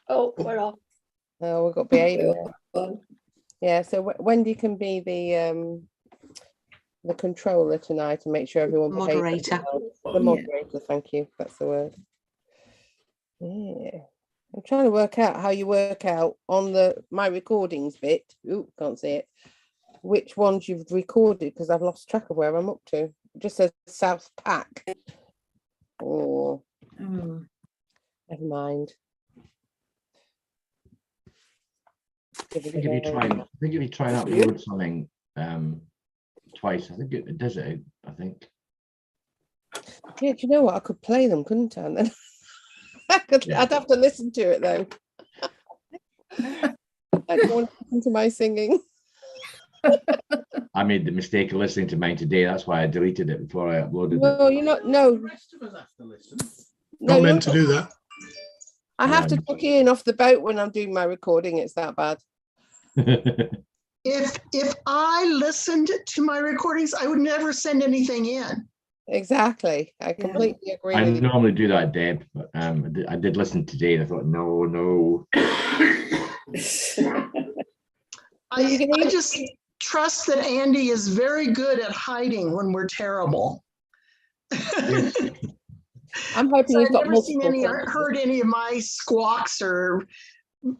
Oh, we're off. Oh, we've got behaviour. Yeah, so Wendy can be the controller tonight and make sure everyone behaves. Moderator. The moderator, thank you. That's the word. Yeah. I'm trying to work out how you work out on my recordings bit. Ooh, can't see it. Which ones you've recorded, because I've lost track of where I'm up to. It just says South Pack. Oh. Never mind. I think if you try and upload something twice, I think it does it. I think. Yeah, do you know what? I could play them, couldn't I? And then I'd have to listen to it though. I don't want to listen to my singing. I made the mistake of listening to mine today. That's why I deleted it before I uploaded it. No, you're not. No. The rest of us have to listen. Not meant to do that. I have to tuck in off the boat when I'm doing my recording. It's that bad. If I listened to my recordings, I would never send anything in. Exactly. I completely agree. I with you. normally do that, Deb, but I did listen today and I thought, no. I just trust that Andy is very good at hiding when we're terrible. I'm hoping I've never heard any of my squawks or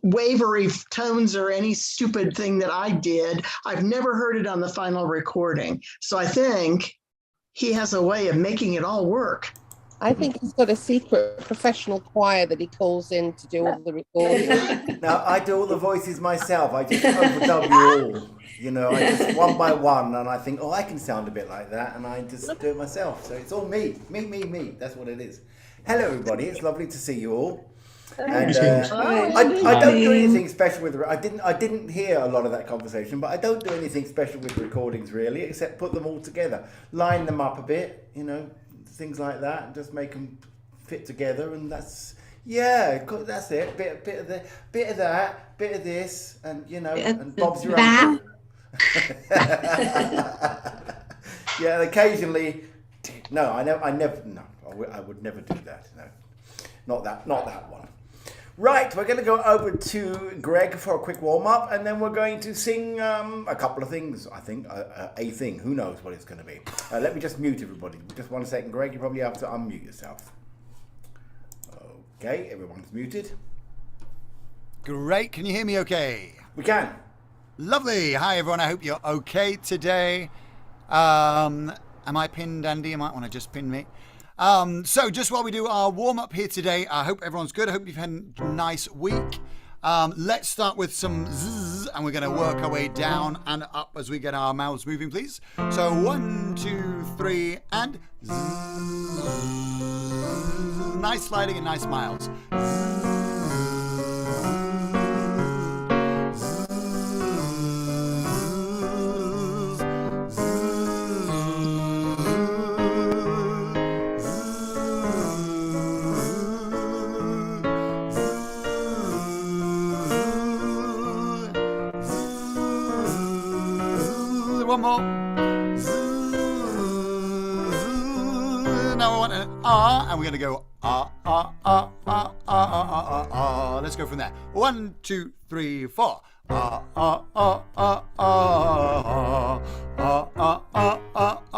wavery tones or any stupid thing that I did. I've never heard it on the final recording. So I think he has a way of making it all work. I think he's got a secret professional choir that he calls in to do all the recording. Now, I do all the voices myself. I just overdub you all. You know, I just one by one, and I think, oh, I can sound a bit like that, and I just do it myself. So it's all me. That's what it is. Hello, everybody. It's lovely to see you all. And I don't do anything special with. I didn't hear a lot of that conversation, but I don't do anything special with recordings really, except put them all together, line them up a bit, you know, things like that, and just make them fit together, and that's it. Bit of that, bit of this, and you know, and Bob's your uncle. Yeah, and occasionally, no, I would never do that. No, not that one. Right, we're going to go over to Greg for a quick warm-up, and then we're going to sing a couple of things, I think, a thing. Who knows what it's going to be. Let me just mute everybody. Just 1 second, Greg. You probably have to unmute yourself. Okay, everyone's muted. Great. Can you hear me okay? We can. Lovely. Hi, everyone. I hope you're okay today. Am I pinned, Andy? You might want to just pin me. So just while we do our warm-up here today, I hope everyone's good. I hope you've had a nice week. Let's start with some zzz, and we're going to work our way down and up as we get our mouths moving, please. So 1, 2, 3, and zzz. Nice sliding and nice smiles. One more. Now I want an ah, and we're going to go ah, ah, ah, ah, ah, ah, ah, ah. Let's go from there. 1, 2, 3, 4. Ah, ah, ah, ah, ah, ah, ah, ah, ah, ah, ah, ah, ah,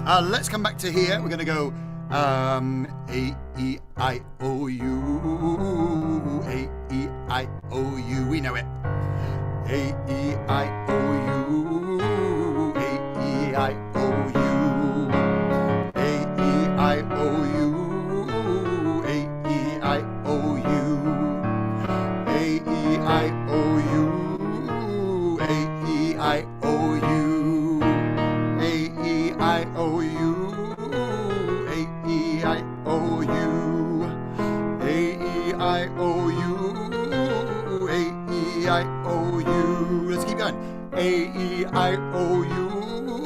ah, let's come back to here. We're going to go A, E, I, O, U. A, E, I, O, U. We know it. A, E, I, O, U. A, E, I, O, U. A, E, I, O, U. A, E, I, O, U. A, E, I, O, U. A, E, I, O, U. A, E, I, O, U. A, E, I, O, U. Let's keep going. A, E, I, O, U.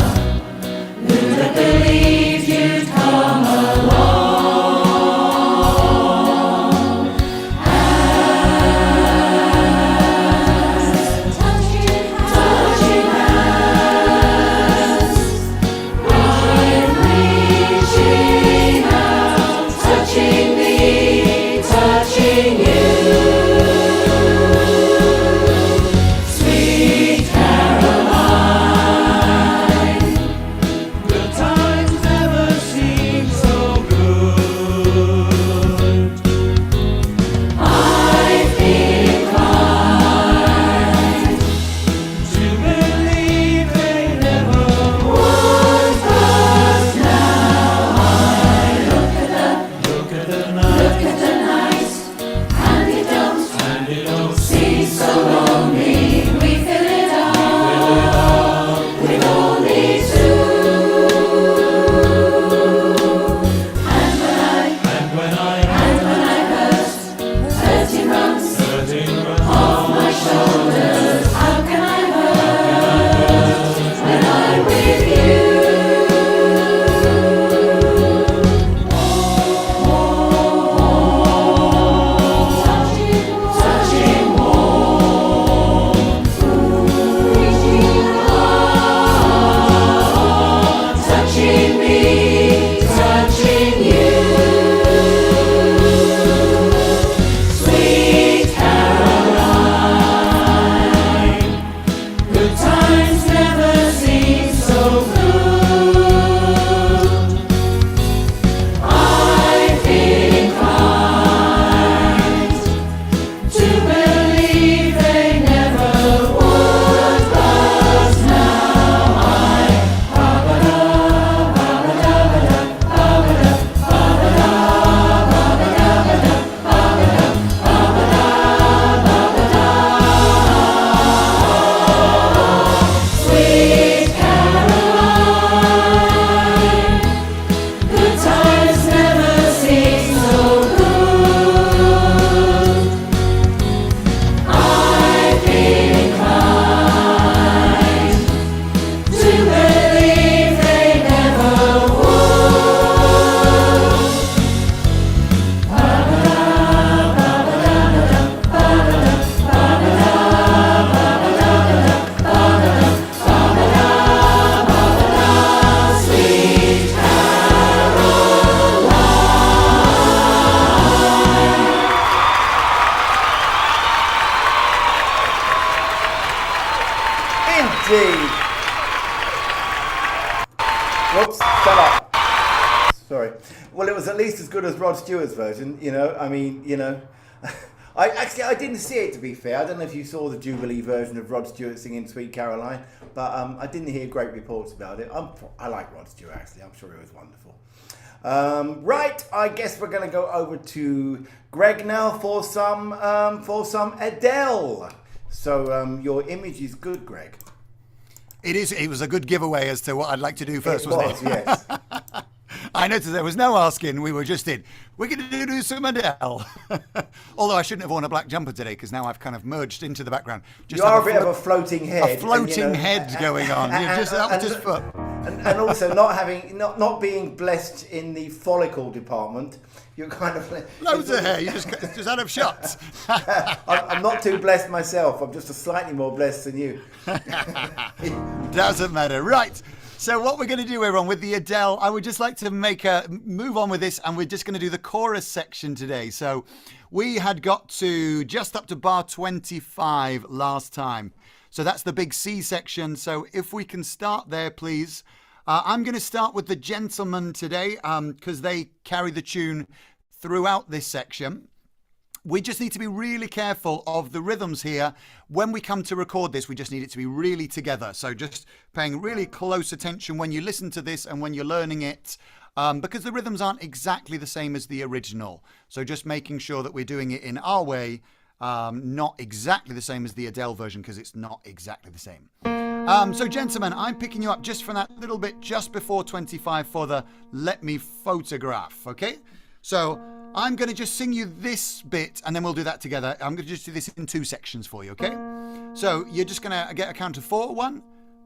Sorry. Well, it was at least as good as Rod Stewart's version. I mean, I didn't see it, to be fair. I don't know if you saw the Jubilee version of Rod Stewart singing Sweet Caroline, but I didn't hear great reports about it. I like Rod Stewart, actually. I'm sure it was wonderful. Right, I guess we're going to go over to Greg now for some Adele. So your image is good, Greg. It is. It was a good giveaway as to what I'd like to do first, wasn't it? Yes. I noticed there was no asking. We were just in. We're going to do some Adele. Although I shouldn't have worn a black jumper today because now I've kind of merged into the background. You are a bit of a floating head. A floating head going on. That was just fun. And also not being blessed in the follicle department. You're kind of loads of hair. You just out of shots. I'm not too blessed myself. I'm just a slightly more blessed than you. Doesn't matter. Right. So what we're going to do, everyone, with the Adele, I would just like to move on with this, and we're just going to do the chorus section today. So we had got to just up to bar 25 last time. So that's the big C section. So if we can start there, please. I'm going to start with the Gentlemen today because they carry the tune throughout this section. We just need to be really careful of the rhythms here. When we come to record this, we just need it to be really together. So just paying really close attention when you listen to this and when you're learning it, because the rhythms aren't exactly the same as the original. So just making sure that we're doing it in our way, not exactly the same as the Adele version, because it's not exactly the same. So Gentlemen, I'm picking you up just from that little bit just before 25 for the Let Me Photograph, okay? So I'm going to just sing you this bit and then we'll do that together. I'm going to just do this in 2 sections for you, okay? So you're just going to get a count of 4. 1,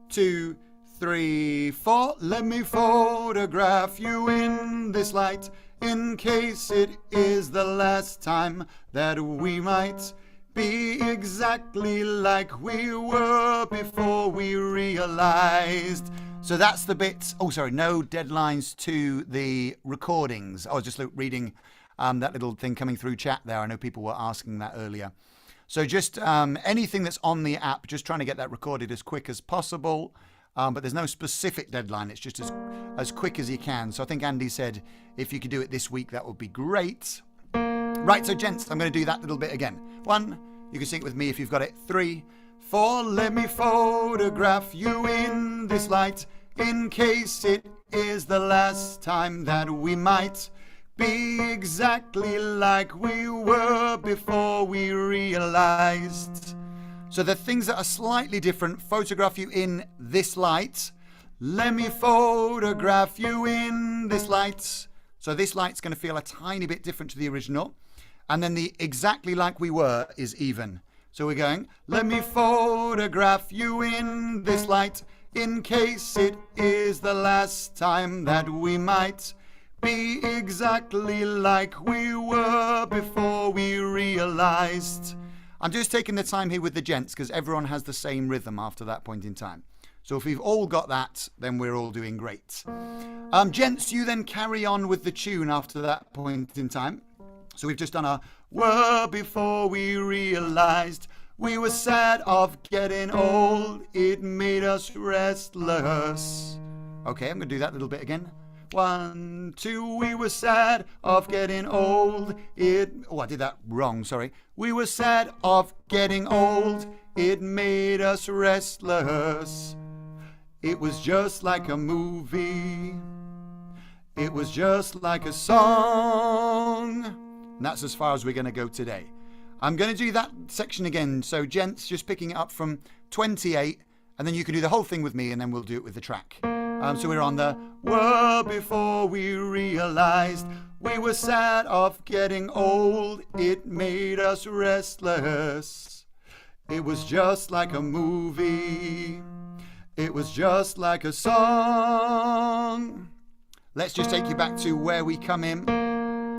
2, 3, 4. Let me photograph you in this light in case it is the last time that we might be exactly like we were before we realized. So that's the bit. Oh, sorry, no deadlines to the recordings. I was just reading that little thing coming through chat there. I know people were asking that earlier. So just anything that's on the app, just trying to get that recorded as quick as possible. But there's no specific deadline. It's just as quick as you can. So I think Andy said if you could do it this week, that would be great. Right, so gents, I'm going to do that little bit again. 1, you can sing it with me if you've got it. 3, 4, let me photograph you in this light in case it is the last time that we might be exactly like we were before we realized. So the things that are slightly different, photograph you in this light. Let me photograph you in this light. So this light's going to feel a tiny bit different to the original. And then the exactly like we were is even. So we're going, let me photograph you in this light in case it is the last time that we might be exactly like we were before we realized. I'm just taking the time here with the gents because everyone has the same rhythm after that point in time. So if we've all got that, then we're all doing great. Gents, you then carry on with the tune after that point in time. So we've just done a were before we realized we were sad of getting old. It made us restless. Okay, I'm going to do that little bit again. 1, 2, we were sad of getting old. Oh, I did that wrong, sorry. We were sad of getting old. It made us restless. It was just like a movie. It was just like a song. And that's as far as we're going to go today. I'm going to do that section again. So gents, just picking it up from 28, and then you can do the whole thing with me, and then we'll do it with the track. So we're on the were before we realized we were sad of getting old. It made us restless. It was just like a movie. It was just like a song. Let's just take you back to where we come in.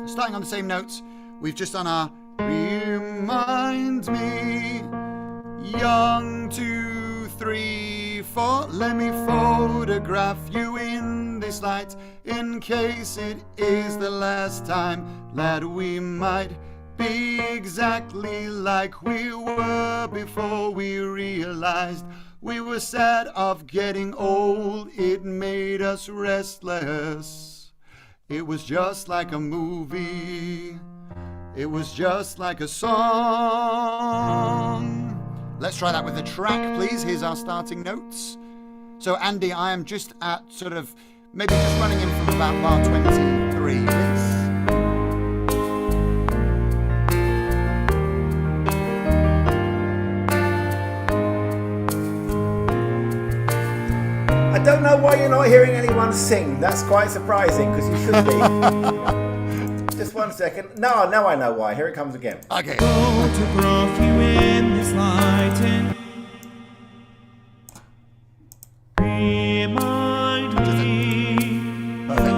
Starting on the same notes, we've just done our remind me, young 2, 3, 4. Let me photograph you in this light in case it is the last time that we might be exactly like we were before we realized we were sad of getting old. It made us restless. It was just like a movie. It was just like a song. Let's try that with the track, please. Here's our starting notes. So, Andy, I am just at sort of maybe just running in from about bar 23, please. I don't know why you're not hearing anyone sing. That's quite surprising because you should be. Just 1 second. No, I know why. Here it comes again. Okay. Photograph you in this light and remind me. Perfect.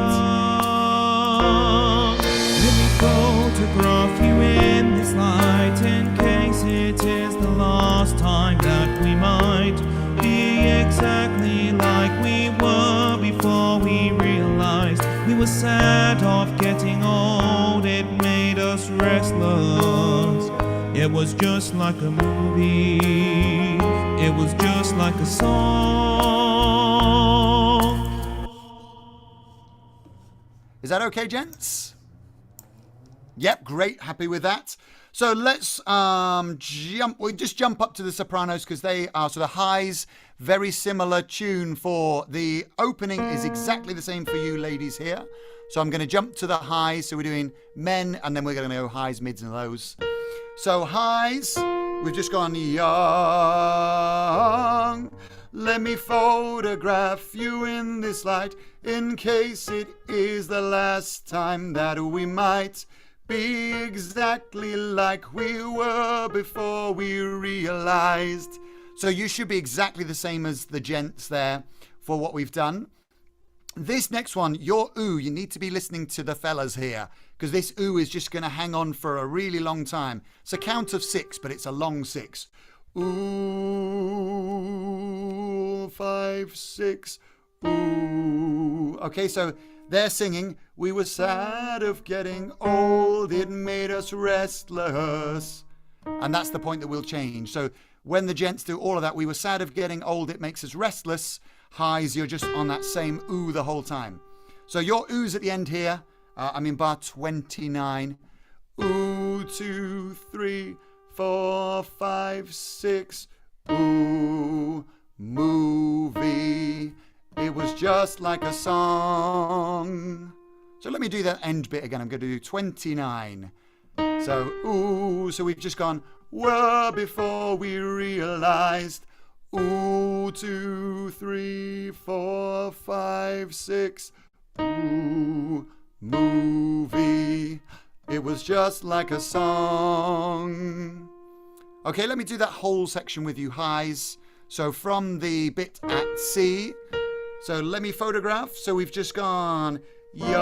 Let me photograph you in this light in case it is the last time that we might be exactly like we were before we realized we were sad of getting old. It made us restless. It was just like a movie. It was just like a song. Is that okay, gents? Yep, great. Happy with that. So let's jump up to the sopranos because they are sort of highs. Very similar tune for the opening is exactly the same for you ladies here. So I'm going to jump to the highs. So we're doing men and then we're going to go highs, mids and lows. So highs, we've just gone young. Let me photograph you in this light in case it is the last time that we might be exactly like we were before we realized. So you should be exactly the same as the gents there for what we've done. This next one, your ooh, you need to be listening to the fellas here because this ooh is just going to hang on for a really long time. It's a count of 6, but it's a long 6. Ooh, 5, 6, ooh. Okay, so they're singing, we were sad of getting old, it made us restless. And that's the point that we'll change. So when the gents do all of that, we were sad of getting old, it makes us restless. Highs, you're just on that same ooh the whole time. So your oohs at the end here, I'm in bar 29. Ooh, 2, 3, 4, 5, 6. Ooh, movie. It was just like a song. So let me do that end bit again. I'm going to do 29. So, ooh, so we've just gone, were before we realized. Ooh, 2, 3, 4, 5, 6. Ooh, movie. It was just like a song. Okay, let me do that whole section with you highs. So from the bit at C. So let me photograph. So we've just gone young.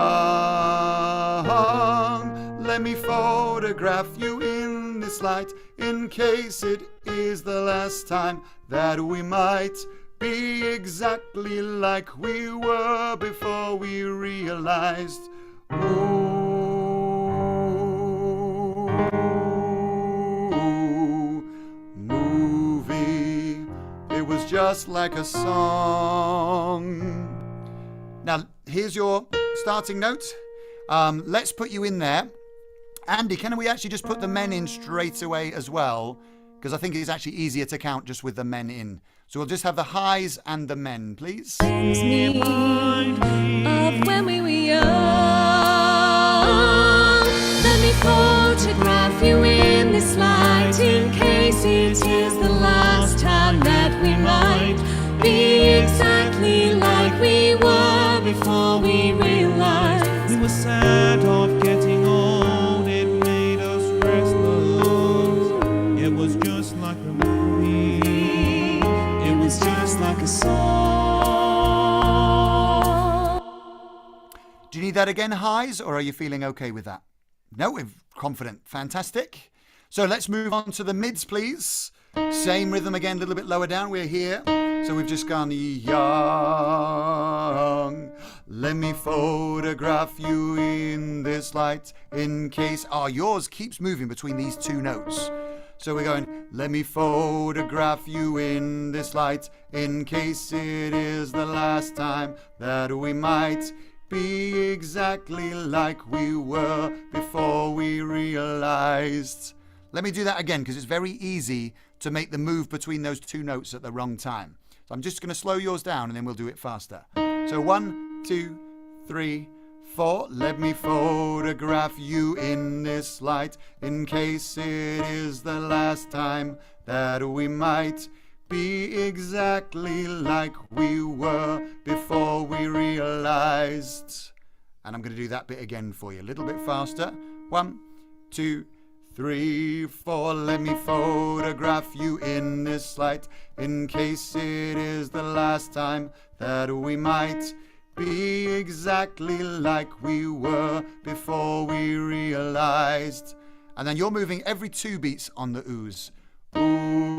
Let me photograph you in this light in case it is the last time that we might be exactly like we were before we realized. Ooh, movie. It was just like a song. Now, here's your starting note. Let's put you in there. Andy, can we actually just put the men in straight away as well? Because I think it's actually easier to count just with the men in. So we'll just have the highs and the men, please. Brings me of when we were young. Let me photograph you in this light in case it is the last time that we might be exactly like we were before we realized We were sad of getting old, it made us restless. It was just like a movie. It was just like a song. Do you need that again, highs, or are you feeling okay with that? No, we're confident. Fantastic. So let's move on to the mids, please. Same rhythm again, a little bit lower down. We're here. So we've just gone young. Let me photograph you in this light in case... Oh, yours keeps moving between these two notes. So we're going, let me photograph you in this light in case it is the last time that we might be exactly like we were before we realized. Let me do that again because it's very easy to make the move between those two notes at the wrong time. So I'm just going to slow yours down and then we'll do it faster. So 1, 2, 3, 4. Let me photograph you in this light in case it is the last time that we might be exactly like we were before we realized. And I'm going to do that bit again for you a little bit faster. 1, 2, 3, 4. Let me photograph you in this light in case it is the last time that we might be exactly like we were before we realized. And then you're moving every 2 beats on the oohs. Ooh.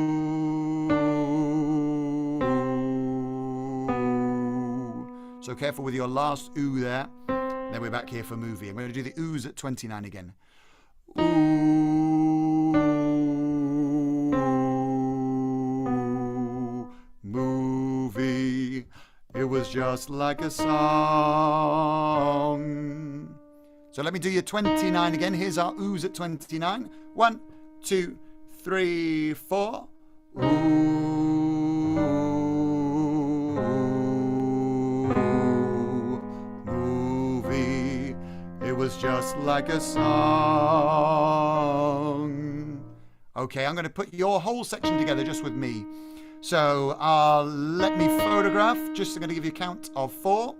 So careful with your last ooh there. Then we're back here for movie. I'm going to do the oohs at 29 again. Ooh, movie, it was just like a song. So let me do your 29 again. Here's our oohs at 29. 1, 2, 3, 4. Ooh, movie, it was just like a song. Okay, I'm going to put your whole section together just with me. So let me photograph. Just I'm going to give you a count of 4.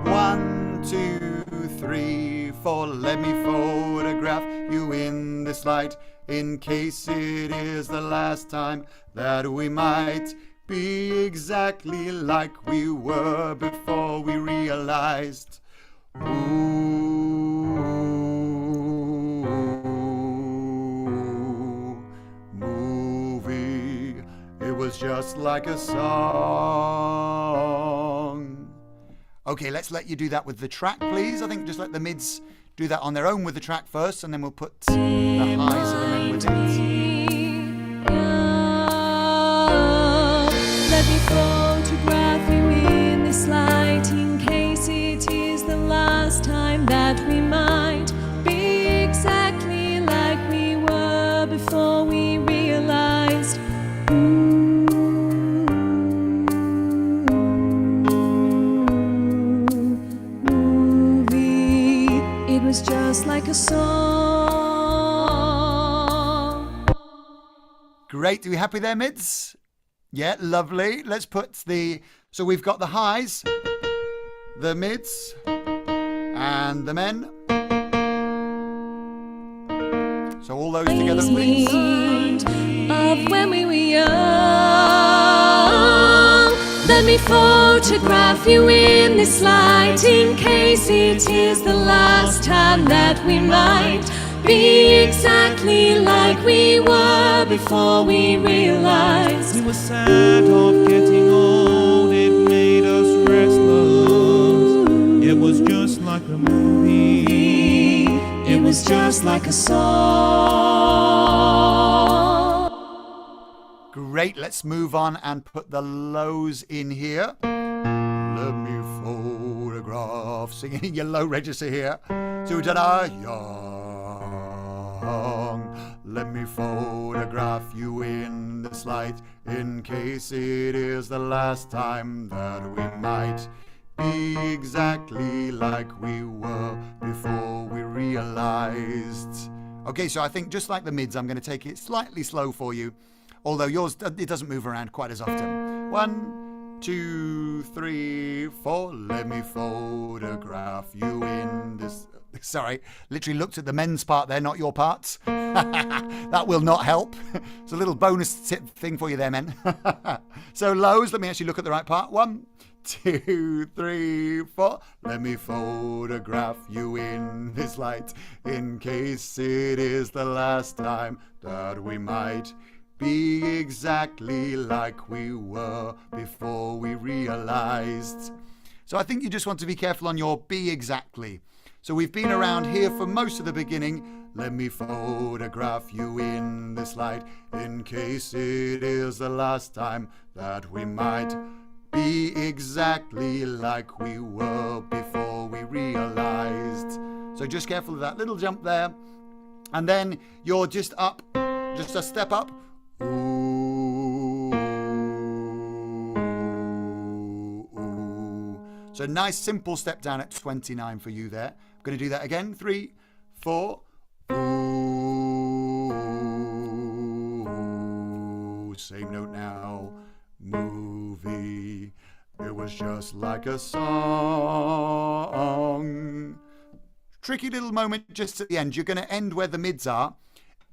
1, 2, 3, 4. Let me photograph you in this light in case it is the last time that we might be exactly like we were before we realized. Ooh, movie, it was just like a song. Okay, let's let you do that with the track, please. I think just let the mids do that on their own with the track first, and then we'll put the highs of the men with it. Let me photograph you in this light in case it is the last time that we might be exactly like we were before we realized. Movie, it was just like a song. Great. Are we happy there, mids? Yeah, lovely. Let's put so we've got the highs, the mids, and the men. So all those together, please. Of when we were young. Let me photograph you in this light in case it is the last time that we might be exactly like we were before we realized. We were sad of getting old, it made us restless. It was just like a movie, It was just like a song. Great. Let's move on and put the lows in here. Let me photograph, singing your low register here. So ta-da, young. Let me photograph you in this light in case it is the last time that we might be exactly like we were before we realized. Okay, so I think just like the mids, I'm going to take it slightly slow for you. Although yours, it doesn't move around quite as often. 1, 2, 3, 4. Let me photograph you in this. Sorry, literally looked at the men's part there, not your parts. That will not help. It's a little bonus tip thing for you there, men. So lows, let me actually look at the right part. 1, 2, 3, 4. Let me photograph you in this light in case it is the last time that we might be exactly like we were before we realized. So I think you just want to be careful on your be exactly. So we've been around here for most of the beginning. Let me photograph you in this light in case it is the last time that we might be exactly like we were before we realized. So just careful of that little jump there. And then you're just up, just a step up. Ooh, ooh. So nice simple step down at 29 for you there. I'm going to do that again. 3, 4. Ooh. Same note now. Movie. It was just like a song. Tricky little moment just at the end. You're going to end where the mids are.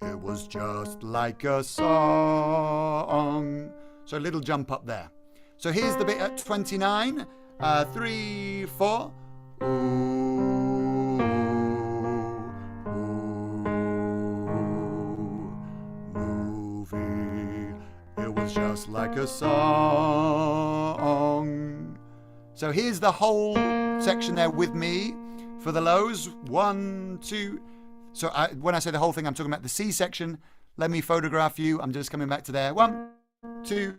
It was just like a song. So a little jump up there. So here's the bit at 29. 3, 4. Ooh, movie. It was just like a song. So here's the whole section there with me. For the lows, 1, 2. So when I say the whole thing, I'm talking about the C section. Let me photograph you. I'm just coming back to there. 1, 2,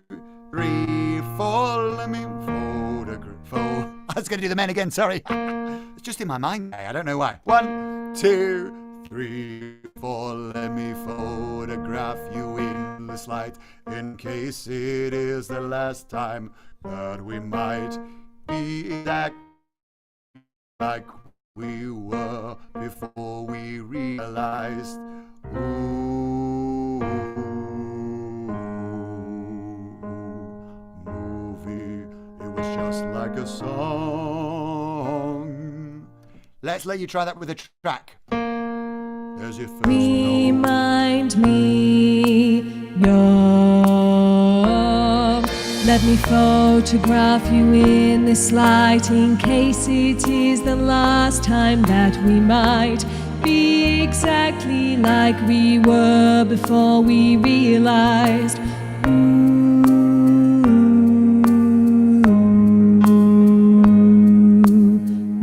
3, 4. Let me photograph. I was going to do the men again. Sorry. It's just in my mind. I don't know why. 1, 2, 3, 4. Let me photograph you in this light, in case it is the last time that we might be exact like we were before we realized. Ooh, movie, it was just like a song. Let's let you try that with a track. There's your first Remind me young. Let me photograph you in this light, in case it is the last time that we might be exactly like we were before we realized.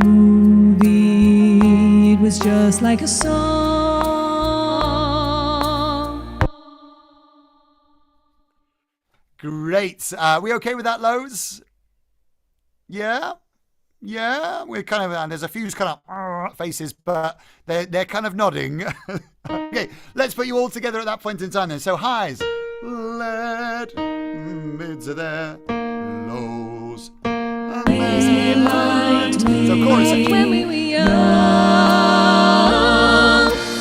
Movie, it was just like a song. Great. We okay with that, Lowe's? Yeah? Yeah? We're kind of, and there's a few kind of faces, but they're kind of nodding. Okay, let's put you all together at that point in time then. So highs. Let mids are there. Lows. Remind me So chorus when section. we were young.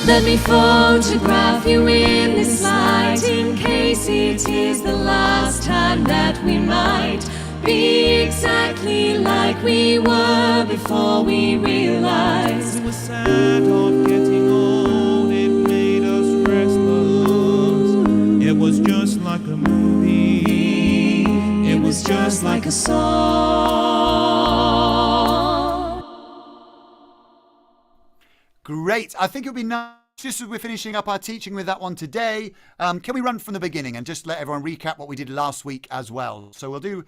Let me photograph you in this light, in case it is the last time that we might be exactly like we were before we realized. It was sad of getting old, it made us restless. It was just like a movie, it was just like a song. Great. I think it would be nice, just as we're finishing up our teaching with that one today, can we run from the beginning and just let everyone recap what we did last week as well? So we'll do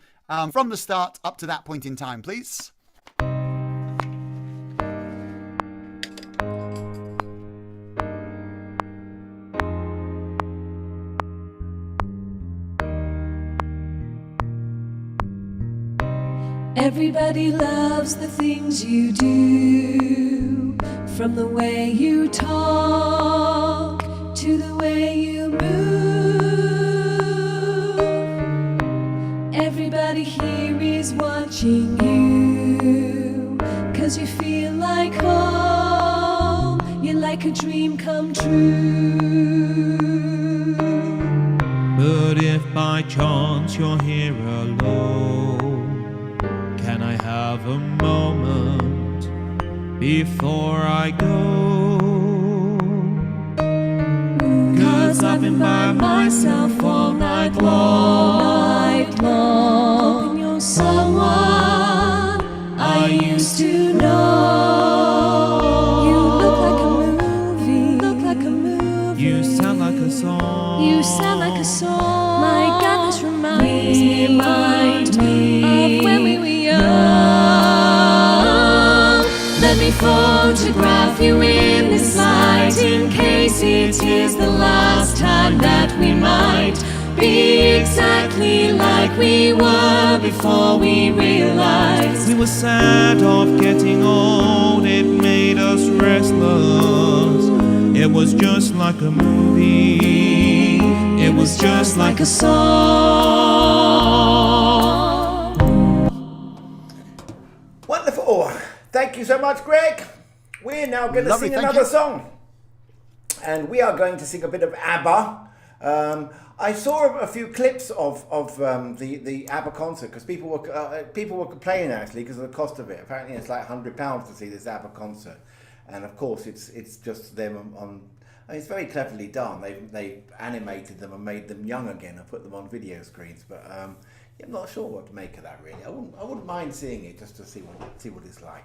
from the start up to that point in time, please. Everybody loves the things you do, from the way you talk to the way you move. Everybody here is watching you, 'cause you feel like home. You're like a dream come true. But if by chance you're here alone, can I have a moment before I go? 'Cause I've been by myself all night long, hoping you're someone I used to know. You look like a movie, You sound like a song. You sound like a song. My God, this reminds me of when we were young. Let me photograph you in this light, in case it is the last time that we might be exactly like we were before we realized. We were sad of getting old, it made us restless. It was just like a movie, it was just like a song. Wonderful. Thank you so much, Greg. We're now going to Lovely, sing thank another you. song. And we are going to sing a bit of ABBA. I saw a few clips of the ABBA concert because people were complaining actually because of the cost of it. Apparently it's like £100 to see this ABBA concert. And of course it's just them on. I mean, it's very cleverly done. They animated them and made them young again and put them on video screens. But I'm not sure what to make of that really. I wouldn't mind seeing it just to see what it's like.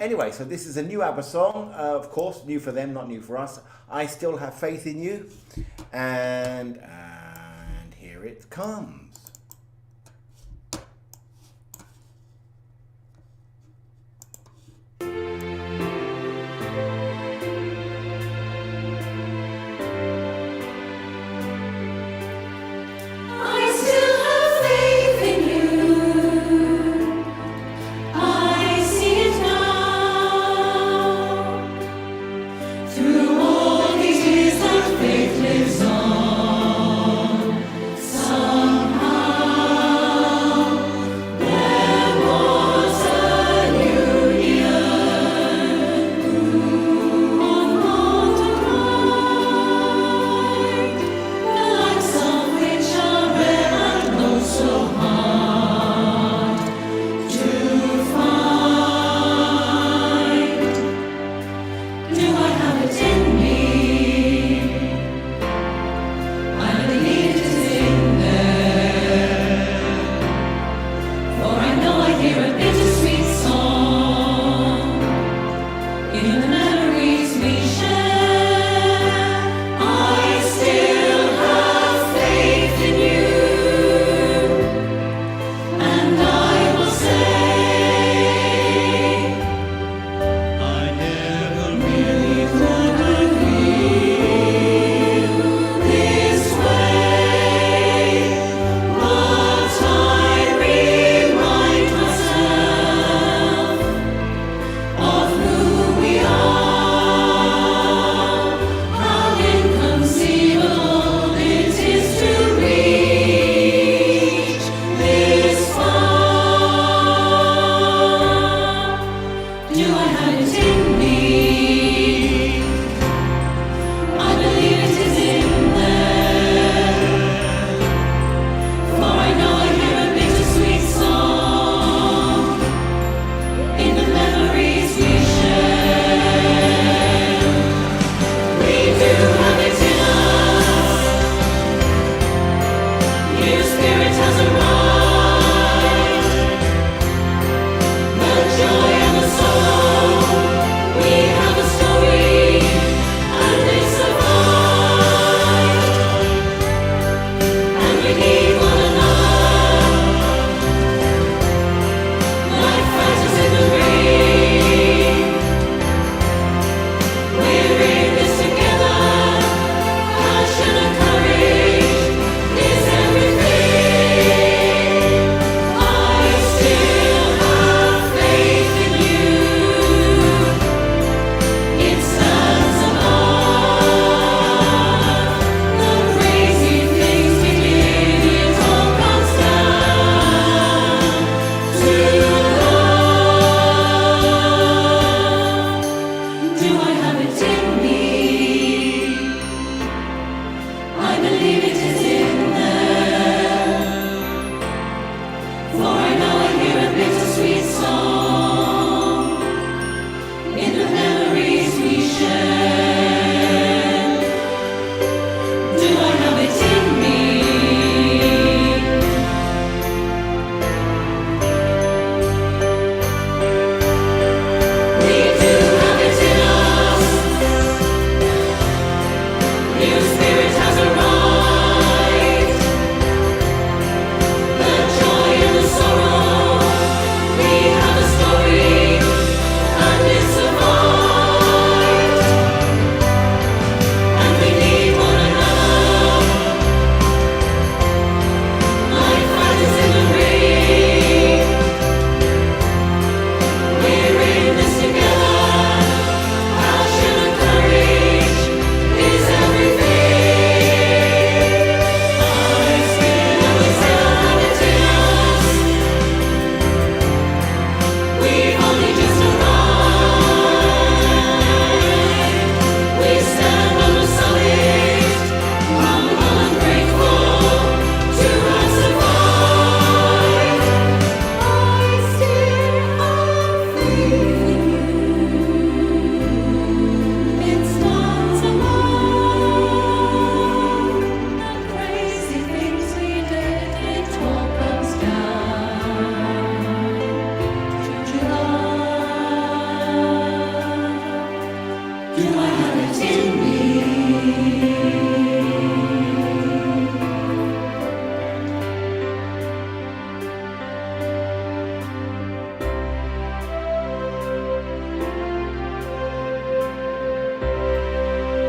Anyway, so this is a new ABBA song, of course, new for them, not new for us. I Still Have Faith in You, and here it comes. I still have faith in you. I see it now. Through all these years that faith lives on. Somehow I have it in me?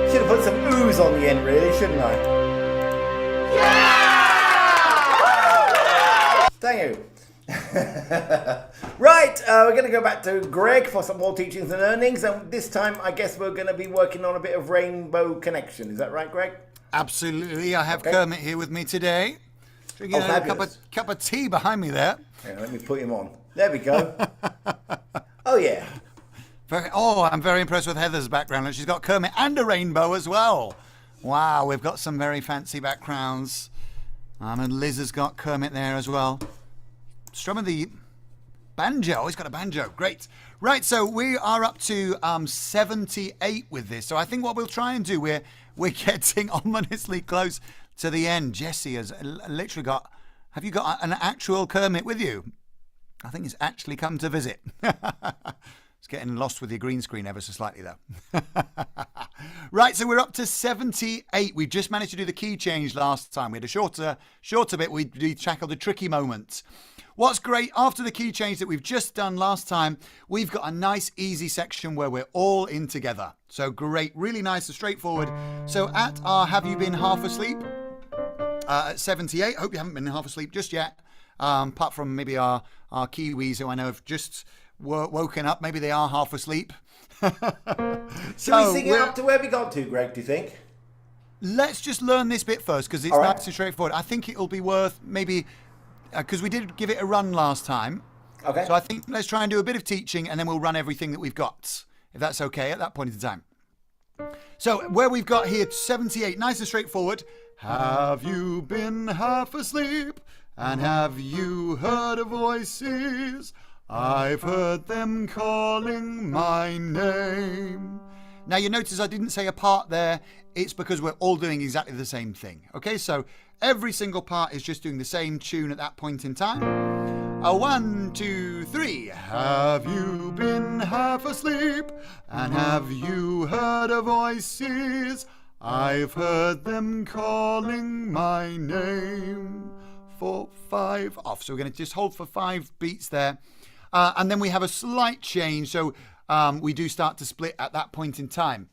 Should have put some oohs on the end, really, shouldn't I? Yeah! Thank you. Right, we're going to go back to Greg for some more teachings and learnings, and this time I guess we're going to be working on a bit of rainbow connection. Is that right, Greg? Absolutely. I have Okay. Kermit here with me today. Drinking a fabulous. cup of tea behind me there. Yeah, let me put him on. There we go. Oh, yeah. I'm very impressed with Heather's background. And she's got Kermit and a rainbow as well. Wow, we've got some very fancy backgrounds. And Liz has got Kermit there as well. Strumming the banjo. He's got a banjo. Great. Right, so we are up to 78 with this. So I think what we'll try and do, we're getting ominously close to the end. Jesse has literally got... Have you got an actual Kermit with you? I think he's actually come to visit. It's getting lost with your green screen ever so slightly, though. Right, so we're up to 78. We've just managed to do the key change last time. We had a shorter bit. We tackled the tricky moment. What's great, after the key change that we've just done last time, we've got a nice, easy section where we're all in together. So great, really nice and straightforward. So at our Have You Been Half Asleep? At 78, hope you haven't been half asleep just yet. Apart from maybe our Kiwis, who I know have just woken up. Maybe they are half asleep. Should we sing it up to where we got to, Greg, do you think? Let's just learn this bit first, because it's All right. nice and straightforward. I think it'll be worth maybe, because we did give it a run last time. Okay. So I think let's try and do a bit of teaching, and then we'll run everything that we've got, if that's okay at that point in time. So where we've got here 78, nice and straightforward. Have you been half asleep? And have you heard voices? I've heard them calling my name. Now you notice I didn't say a part there. It's because we're all doing exactly the same thing. Okay, so every single part is just doing the same tune at that point in time. 1, 2, 3. Have you been half asleep? And have you heard voices? I've heard them calling my name. 4, 5, off. So we're going to just hold for 5 beats there. And then we have a slight change. So we do start to split at that point in time.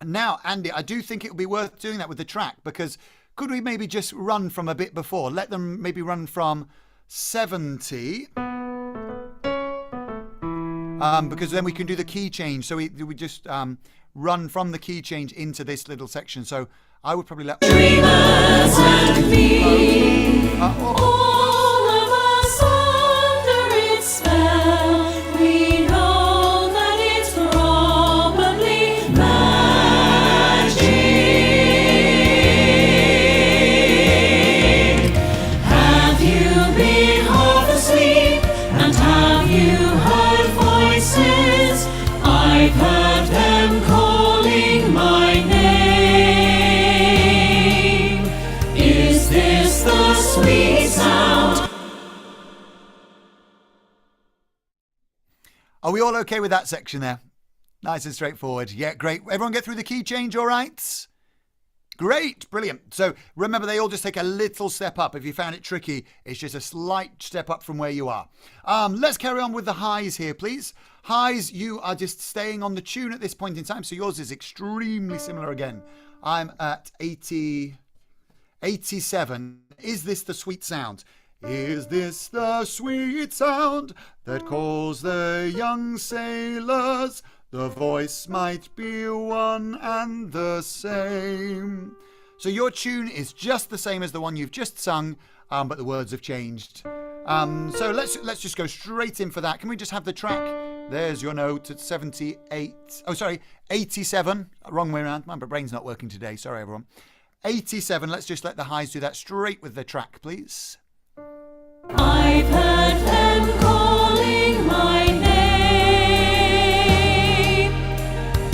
Now, Andy, I do think it would be worth doing that with the track, because could we maybe just run from a bit before? Let them maybe run from 70. Because then we can do the key change. So we just run from the key change into this little section. So I would probably let... Dreamers and me, all of us under its spell. We know that it's probably magic. Have you been half asleep? And have you heard voices? I've heard them calling my name. Is this the sweet sound? Are we all okay with that section there? Nice and straightforward. Yeah, great. Everyone get through the key change all right? Great, brilliant. So remember, they all just take a little step up. If you found it tricky, it's just a slight step up from where you are. Let's carry on with the highs here, please. Highs, you are just staying on the tune at this point in time. So yours is extremely similar again. I'm at 87. Is this the sweet sound? Is this the sweet sound that calls the young sailors? The voice might be one and the same. So your tune is just the same as the one you've just sung, but the words have changed. So let's just go straight in for that. Can we just have the track? There's your note at 78. Oh, sorry, 87. Wrong way around. My brain's not working today. Sorry, everyone. 87. Let's just let the highs do that straight with the track, please. I've heard them calling my name.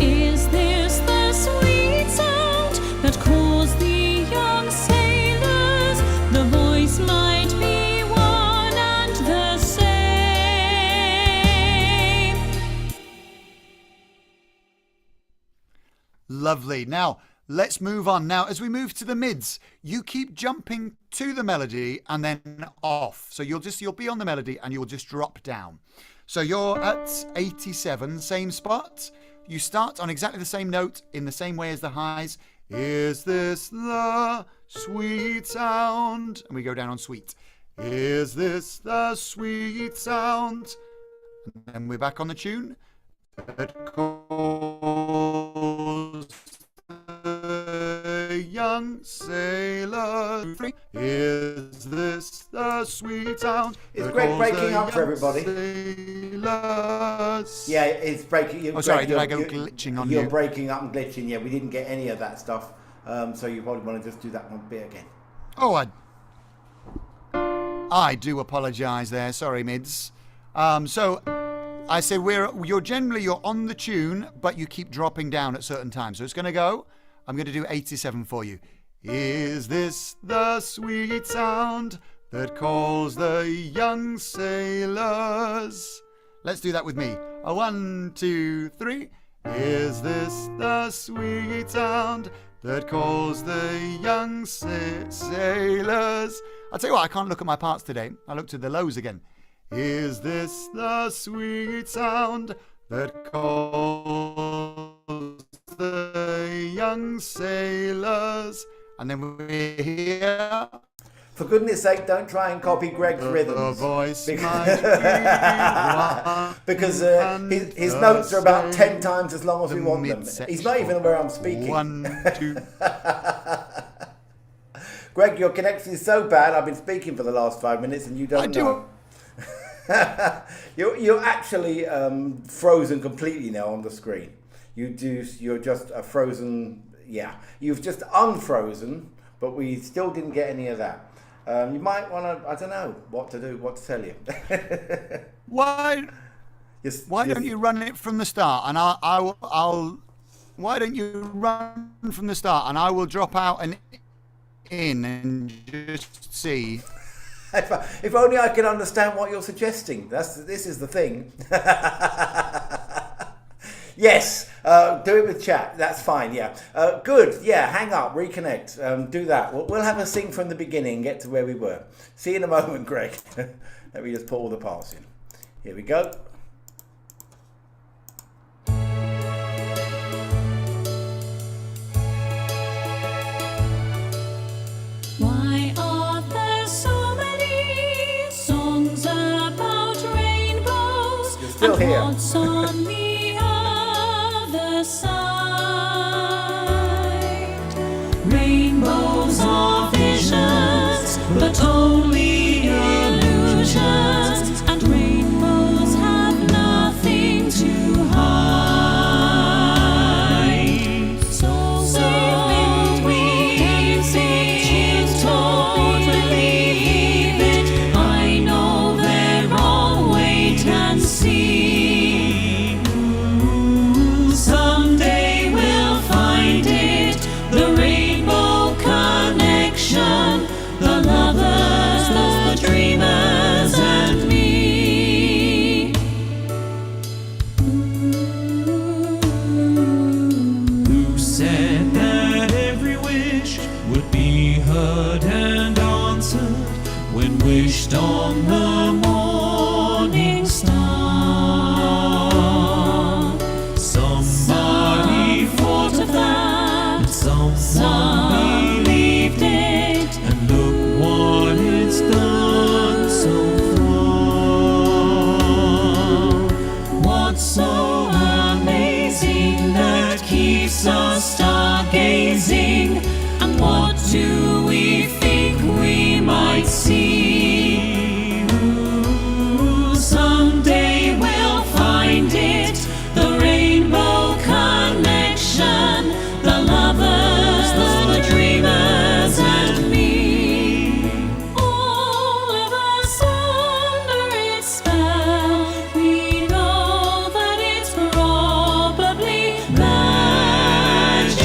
Is this the sweet sound that calls the young sailors? The voice might be one and the same. Lovely. Now, let's move on. Now, as we move to the mids, you keep jumping to the melody and then off. So you'll be on the melody and you'll just drop down. So you're at 87, same spot. You start on exactly the same note in the same way as the highs. Is this the sweet sound? And we go down on sweet. Is this the sweet sound? And then we're back on the tune. That calls the young sailor. Is this the sweet sound? Is Greg breaking up for everybody? Sailors. Yeah, it's breaking. Oh, sorry, did I go glitching on you? You're breaking up and glitching. Yeah, we didn't get any of that stuff. So you probably want to just do that one bit again. Oh, I do apologise there. Sorry, mids. So I say you're on the tune, but you keep dropping down at certain times. So it's going to go. I'm going to do 87 for you. Is this the sweet sound that calls the young sailors? Let's do that with me. 1, 2, 3. Is this the sweet sound that calls the young sailors? I'll tell you what, I can't look at my parts today. I looked at the lows again. Is this the sweet sound that calls the young sailers? And then we're here. For goodness sake, don't try and copy Greg's rhythms. Because his notes are about 10 times as long as we want them. He's not even where I'm speaking. 1, 2. Greg, your connection is so bad. I've been speaking for the last 5 minutes and you don't know. You're actually frozen completely now on the screen. You're just a frozen. Yeah, you've just unfrozen, but we still didn't get any of that. You might want to. I don't know what to do. What to tell you. Why don't you run it from the start? And I'll. Why don't you run from the start? And I will drop out and in and just see. If only I could understand what you're suggesting. This is the thing. Yes, do it with chat. That's fine. Yeah, good. Yeah, hang up, reconnect. Do that. We'll have a sing from the beginning. Get to where we were. See you in a moment, Greg. Let me just put all the parts in. Here we go. Why are there so many songs about rainbows? You're still and here. What's on the other side? Rainbows are visions, but only illusions, and rainbows have nothing to hide. So if we don't believe it, I know they're wrong. Wait and see. Someday we'll find it, the rainbow connection, the lovers, the dreamers, and me. Who said that every wish would be heard and answered when wished on the morning star? Somebody thought of that, someone believed it, and look what it's done so far. What's so amazing that keeps us stargazing? And what do we think we might see? Someday we'll find it, the rainbow connection, the lovers, the dreamers, and me. All of us under its spell, we know that it's probably magic.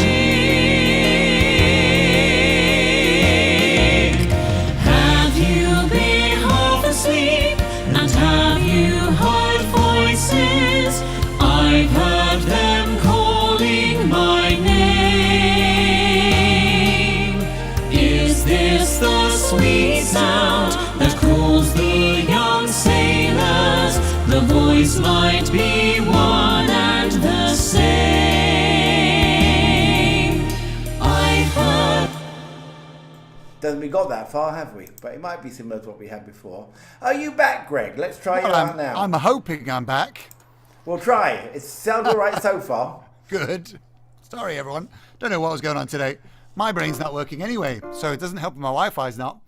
don't think we got that far, have we? But it might be similar to what we had before. Are you back, Greg? Let's try you out now. I'm hoping I'm back. We'll try. It sounds all right so far. Good. Sorry, everyone. Don't know what was going on today. My brain's not working anyway, so it doesn't help my Wi-Fi's not.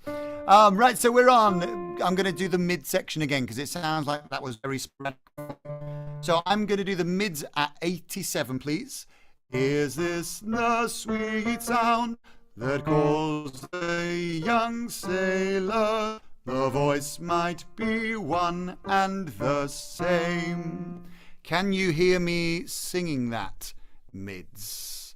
Right, so we're on. I'm going to do the mid section again because it sounds like that was very sporadic. So I'm going to do the mids at 87, please. Is this the sweet sound that calls the young sailor? The voice might be one and the same. Can you hear me singing that, mids?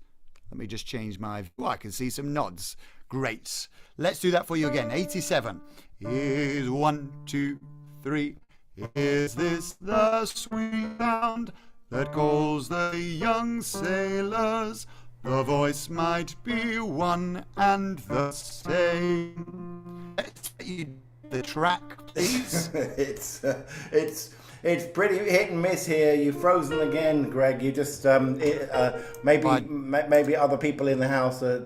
Let me just change my view. Oh, I can see some nods. Great. Let's do that for you again. 87. Is 1, 2, 3. Is this the sweet sound that calls the young sailors? The voice might be one and the same. Let's get the track, please. It's pretty hit and miss here. You've frozen again, Greg. You just maybe other people in the house are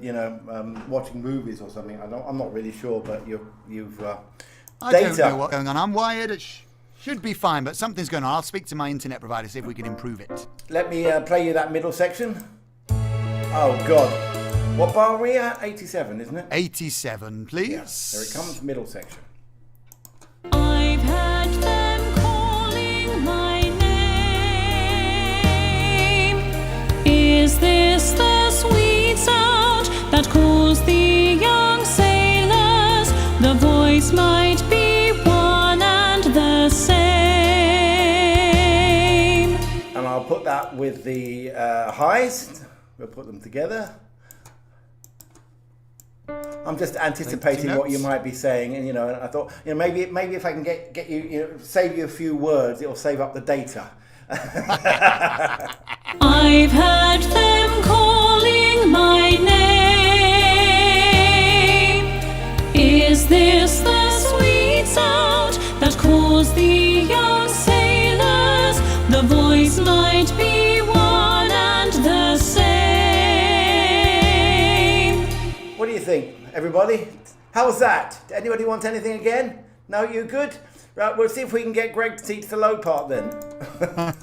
watching movies or something. I'm not really sure, but you've I don't know what's going on. I'm wired. It should be fine, but something's going on. I'll speak to my internet provider, see if we can improve it. Let me play you that middle section. Oh God, what bar are we at? 87, isn't it? 87, please. Yeah. Here it comes, middle section. I've heard them calling my name. Is this the sweet sound that calls the young sailors? The voice might be one and the same. And I'll put that with the highs. We'll put them together. I'm just anticipating what you might be saying, and I thought, maybe if I can get you, save you a few words, it'll save up the data. I've heard them calling my name. Is this the sweet sound that calls the young sailors? The voice might be one and the same. What do you think, everybody? How's that? Anybody want anything again? No, you good? Right, we'll see if we can get Greg to teach the low part then.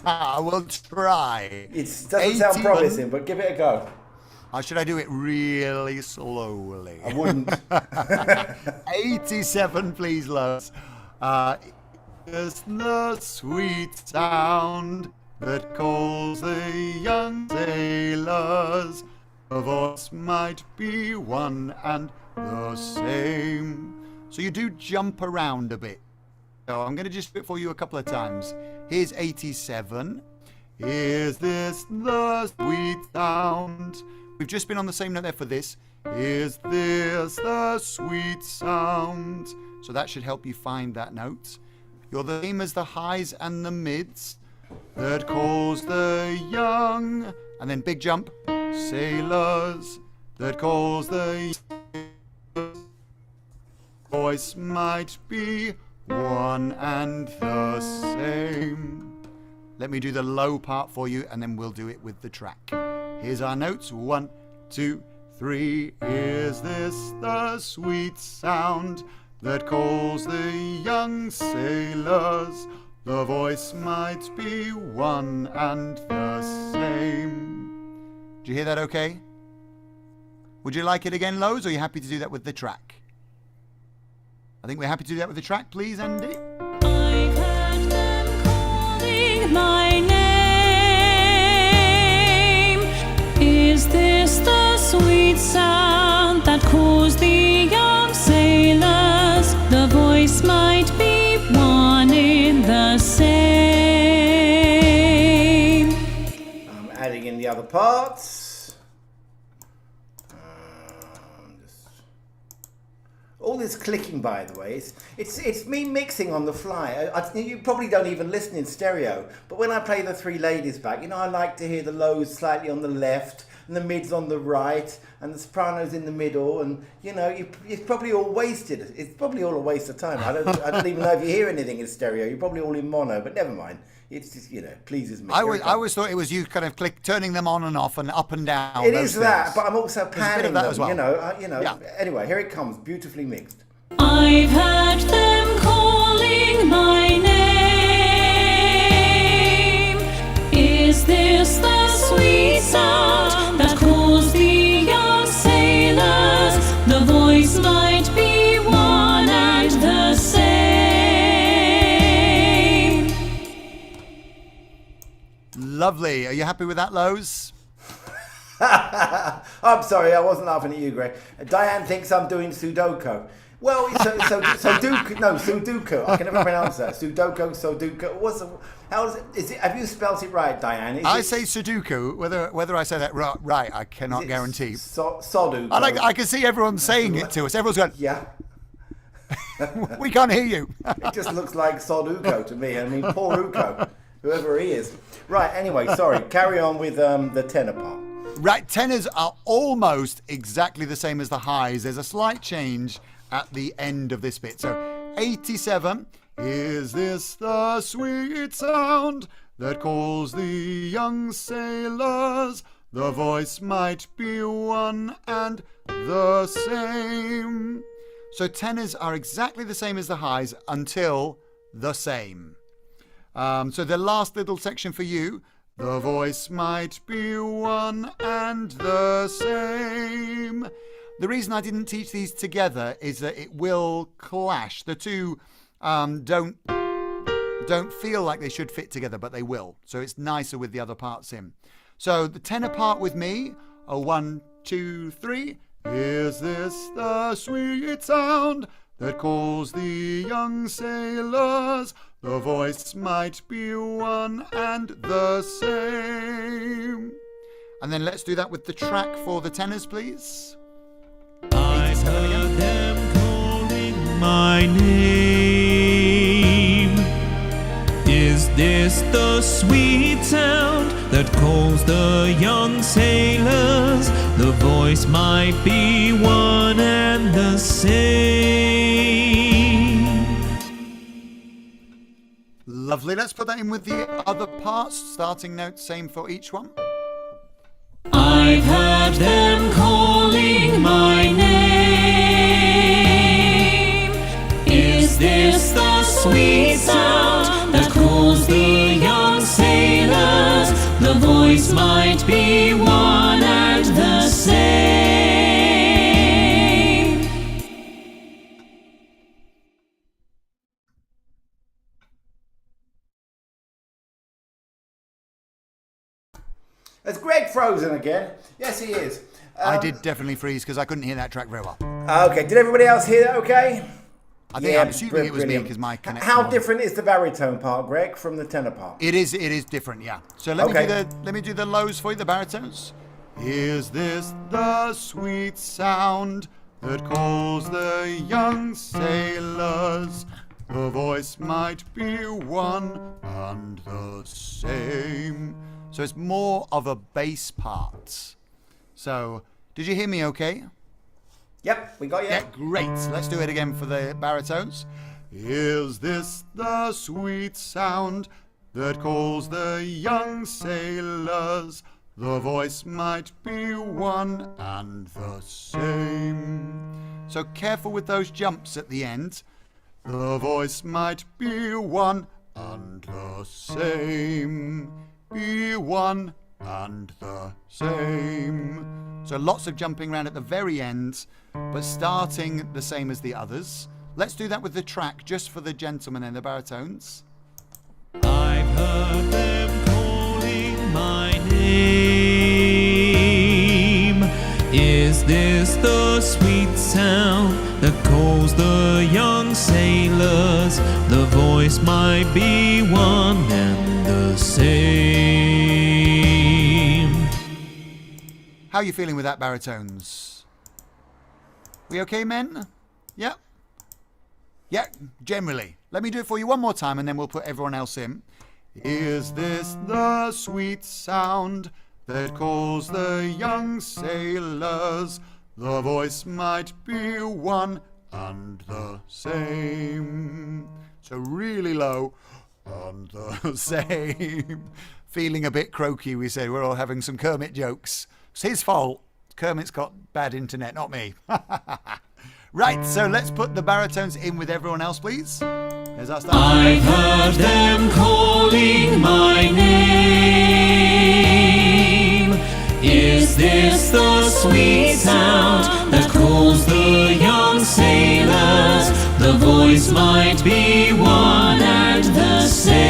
I will try. It doesn't sound promising, but give it a go. Or should I do it really slowly? I wouldn't. 87, please, Lois. Is the sweet sound that calls the young sailors. The voice might be one and the same. So you do jump around a bit. So I'm going to just do it for you a couple of times. Here's 87. Is this the sweet sound? We've just been on the same note there for this. Is this the sweet sound? So that should help you find that note. You're the same as the highs and the mids. That calls the young. And then big jump. Sailors. That calls the voice might be one and the same. Let me do the low part for you, and then we'll do it with the track. Here's our notes. 1, 2, 3. Is this the sweet sound that calls the young sailors? The voice might be one and the same. Did you hear that okay? Would you like it again, Lowe's, or are you happy to do that with the track? I think we're happy to do that with the track, please, Andy. I've heard them calling my name. Is this the sweet sound that calls the young sailors? The voice might be one in the same. I'm adding in the other parts. All this clicking, by the way, it's me mixing on the fly. You probably don't even listen in stereo, but when I play the three ladies back, I like to hear the lows slightly on the left and the mids on the right and the sopranos in the middle, and it's probably all wasted. It's probably all a waste of time. I don't even know if you hear anything in stereo. You're probably all in mono, but never mind. It's just, you know, pleases me. I Here it always comes. thought it was you kind of turning them on and off and up and down. It those is that, things. but I'm also There's a bit of panning that them, as well. you know. Yeah. Anyway, here it comes, beautifully mixed. I've heard them calling my name. Is this the sweet sound that calls the young sailors? The voice might be one and the same. Lovely. Are you happy with that, Lowe's? I'm sorry, I wasn't laughing at you, Greg. Diane thinks I'm doing Sudoku. Well, Sudoku. No, Sudoku. I can never pronounce that. Sudoku, Sudoku. How is it? Is it? Have you spelled it right, Diane? I say Sudoku. Whether I say that right, I cannot guarantee. Sudoku. I can see everyone saying it to us. Everyone's going, Yeah. we can't hear you. It just looks like Sudoku to me. I mean, poor Uko, whoever he is. Right. Anyway, sorry. Carry on with the tenor part. Right, tenors are almost exactly the same as the highs. There's a slight change at the end of this bit. So 87. Is this the sweet sound that calls the young sailors? The voice might be one and the same. So tenors are exactly the same as the highs until the same. So the last little section for you. The voice might be one and the same. The reason I didn't teach these together is that it will clash. The two don't feel like they should fit together, but they will. So it's nicer with the other parts in. So the tenor part with me, 1, 2, 3. Is this the sweet sound that calls the young sailors? The voice might be one and the same. And then let's do that with the track for the tenors, please. I've heard them calling my name. Is this the sweet sound that calls the young sailors? The voice might be one and the same. Lovely. Let's put that in with the other parts. Starting notes, same for each one. I've heard them calling my name. Is this the sweet sound that calls the young sailors? The voice might be one and the same. Is Greg frozen again? Yes, he is. I did definitely freeze because I couldn't hear that track very well. Okay, did everybody else hear that okay? I think I'm assuming it was me brilliant. because my connection. How wasn't- different is the baritone part, Greg, from the tenor part? It is different, yeah. So let me do the lows for you, the baritones. Is this the sweet sound that calls the young sailors? The voice might be one and the same. So it's more of a bass part. So, did you hear me okay? Yep, we got you. Yeah, great. Let's do it again for the baritones. Is this the sweet sound that calls the young sailors? The voice might be one and the same. So careful with those jumps at the end. The voice might be one and the same. Be one and the same. So lots of jumping around at the very end, but starting the same as the others. Let's do that with the track just for the gentlemen and the baritones. I've heard them calling my name. Is this the sweet sound that calls the young sailors? The voice might be one and the same. How are you feeling with that, baritones? We okay, men? Yeah? Yeah, generally. Let me do it for you one more time and then we'll put everyone else in. Is this the sweet sound that calls the young sailors? The voice might be one and the same. So really low. on the same. Feeling a bit croaky, we say. We're all having some Kermit jokes. It's his fault. Kermit's got bad internet, not me. Right, so let's put the baritones in with everyone else, please. Here's our start. I've heard them calling my name. Is this the sweet sound that calls the young sailors? The voice might be one and the same.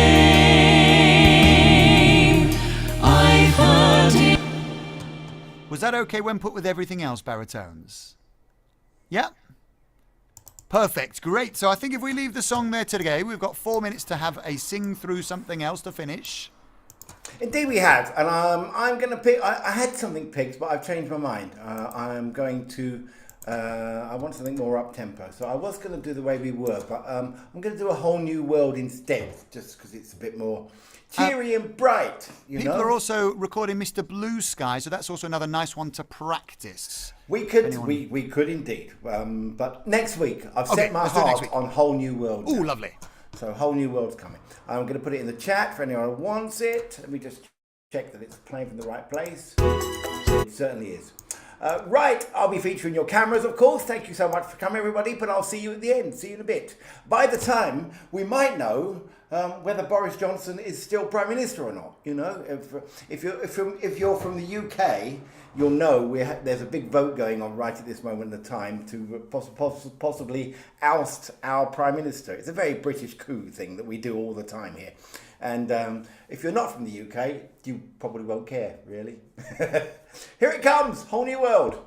I've heard it. Was that okay when put with everything else, baritones? Yeah? Perfect, great. So I think if we leave the song there today, we've got 4 minutes to have a sing through something else to finish. Indeed we have, and I'm going to pick, I had something picked, but I've changed my mind. I'm going to, I want something more up-tempo. So I was going to do The Way We Were, but I'm going to do A Whole New World instead, just because it's a bit more cheery and bright, you People know? are also recording Mr. Blue Sky, so that's also another nice one to practice. We could, we could indeed, but next week, I've set my let's do it next heart week. on Whole New World. Oh, now. lovely. So Whole New World's coming. I'm going to put it in the chat for anyone who wants it. Let me just check that it's playing from the right place. It certainly is. Right, I'll be featuring your cameras, of course. Thank you so much for coming, everybody, but I'll see you at the end. See you in a bit. By the time, we might know whether Boris Johnson is still Prime Minister or not. You know, if you're from the UK, you'll know there's a big vote going on right at this moment in time to possibly oust our Prime Minister. It's a very British coup thing that we do all the time here. And if you're not from the UK, you probably won't care, really. Here it comes, Whole New World.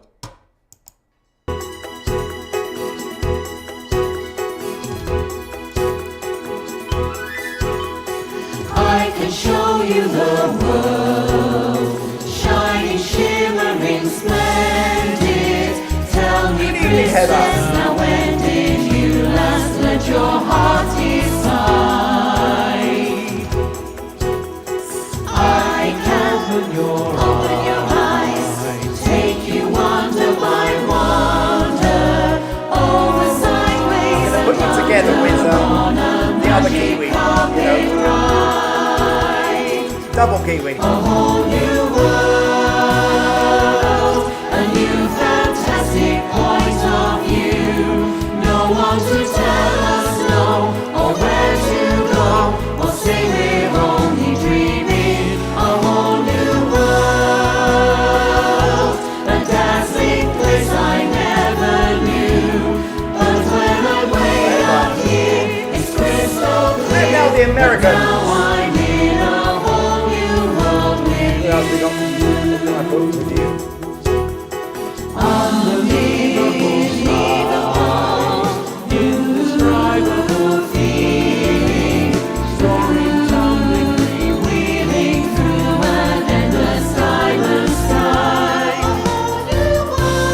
I can show you the world, shining, shimmering, splendid. Tell me, princess, now when did you last let your heart decide? I can open your eyes, take you wonder by wonder, over sideways and Put you together with the other Kiwi, you know. Double Kiwi. a whole new world, a new fantastic point of view. No one to tell us no, or where to go, or say we're only dreaming. A whole new world, a dazzling place I never knew. But when I'm way up here, it's crystal clear. And now the Americans. Now I'm in a whole new world with Who else we got? What can I put with you? unbelievable, indescribable feeling, soaring, tumbling, freewheeling through an endless diamond sky.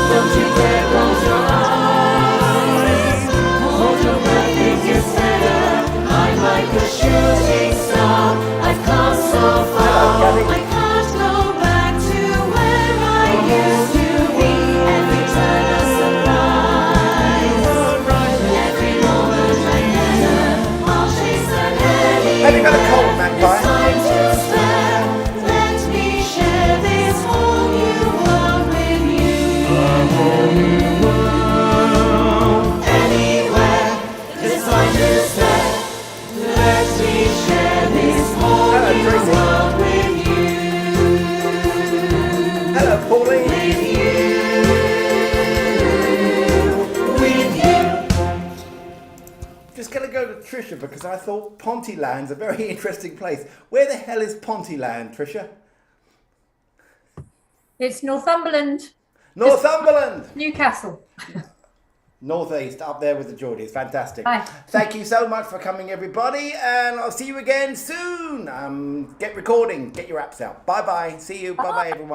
Don't you dare close your eyes, hold your breath, think it's better. I'm like a shooting star, I've come so far, I can't go back to where I used to be. Every turn a surprise, every moment I enter, I'll chase ahead. Have you got a cold, There's Magpie? time to spare, let me share this whole new world with you. Anywhere, there's time to spare, let me share this whole Hello, new Tracy. world with you. Hello, Pauline. With you. Just going to go to Trisha because I thought Pontyland's a very interesting place. Where the hell is Pontyland, Trisha? It's Northumberland, Northumberland! Newcastle. Northeast, up there with the Geordies. Fantastic. Hi. Thank you so much for coming, everybody, and I'll see you again soon. Get recording, get your apps out. Bye-bye. See you. Bye-bye, everyone.